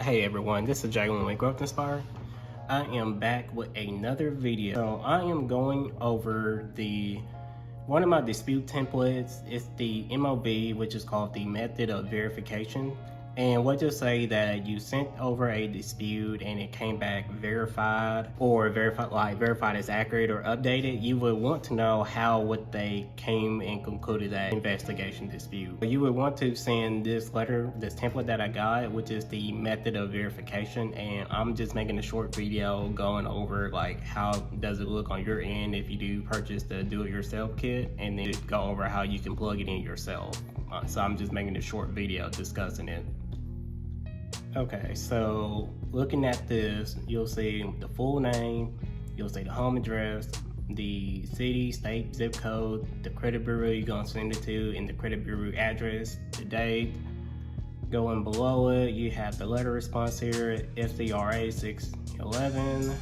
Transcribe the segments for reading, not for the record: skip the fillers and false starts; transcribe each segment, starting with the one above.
Hey everyone, this is Jalen with Growth Inspire. I am back with another video. So I am going over one of my dispute templates. It's the MOV, which is called the method of verification. And we'll just say that you sent over a dispute and it came back verified or verified as accurate or updated. You would want to know how would they came and concluded that investigation dispute. You would want to send this template that I got, which is the method of verification. And I'm just making a short video going over like how does it look on your end if you do purchase the do-it-yourself kit, and then go over how you can plug it in yourself. So I'm just making a short video discussing it. Okay, so looking at this, you'll see the full name, you'll see the home address, the city, state, zip code, the credit bureau you're gonna send it to, and the credit bureau address, the date. Going below it, you have the letter response here, FCRA 611.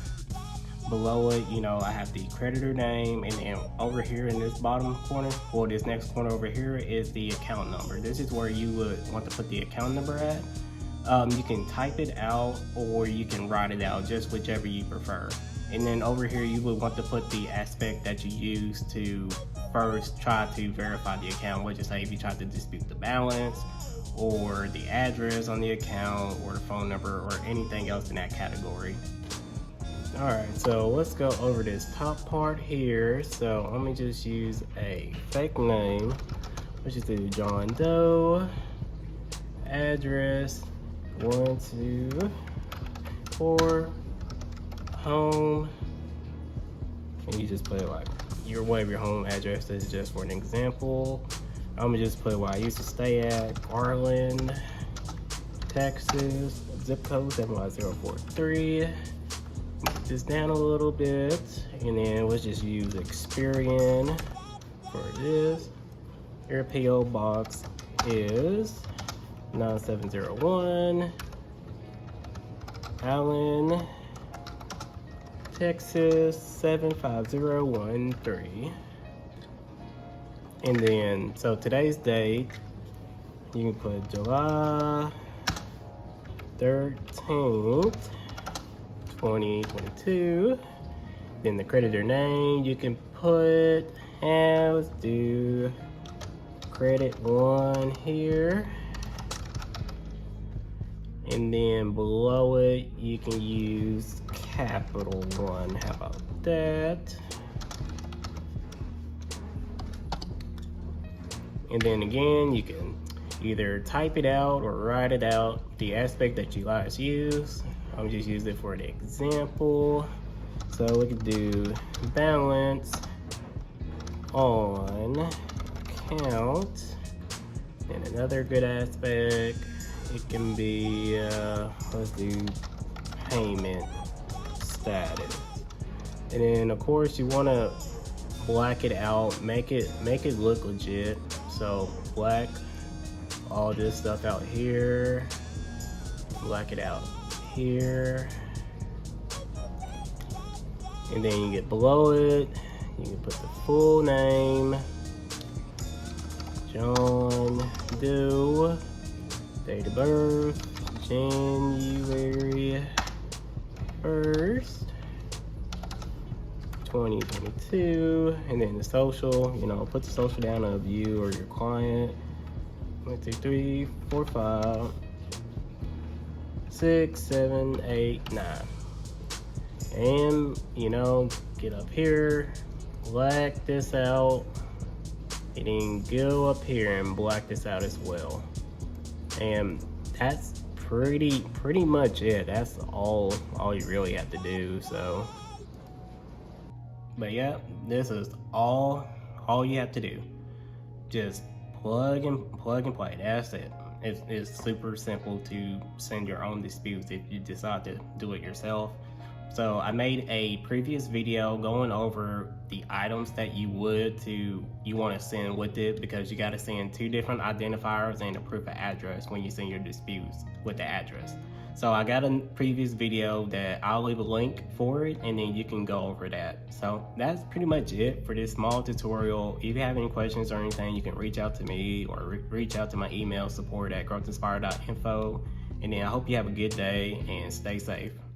Below it, I have the creditor name, and then over here in this bottom corner, or this next corner over here, is the account number. This is where you would want to put the account number at. You can type it out or you can write it out, just whichever you prefer. And then over here, you would want to put the aspect that you use to first try to verify the account, which is say if you try to dispute the balance or the address on the account or the phone number or anything else in that category. All right, so let's go over this top part here. So let me just use a fake name, which is do John Doe, address 124 home, and you just put like whatever your home address is, just for an example. I'm gonna just put where I used to stay at, Garland, Texas, zip code 75043. Put this down a little bit, and then let's just use Experian for this. Your PO box is 9701 Allen, Texas 75013. And then, so today's date, you can put July 13th, 2022. Then the creditor name, you can put, and let's do credit one here. And then below it, you can use capital one. How about that? And then again, you can either type it out or write it out, the aspect that you guys use. I'm just using it for an example. So we could do balance on account. And another good aspect, it can be, let's do payment status. And then of course you wanna black it out, make it look legit. So black all this stuff out here, black it out here. And then you get below it, you can put the full name, John Doe, date of birth, January 1st, 2022, and then the social, put the social down of you or your client. 1, 2, 3, 4, 5, 6, 7, 8, 9. And, get up here, black this out, and then go up here and black this out as well. And that's pretty much it. That's all you really have to do. So, but yeah, this is all you have to do. Just plug and play. That's it. It's super simple to send your own disputes if you decide to do it yourself. So I made a previous video going over the items that you want to send with it, because you got to send 2 different identifiers and a proof of address when you send your disputes with the address. So I got a previous video that I'll leave a link for it, and then you can go over that. So that's pretty much it for this small tutorial. If you have any questions or anything, you can reach out to me or reach out to my email, support@growthinspire.info. And then I hope you have a good day and stay safe.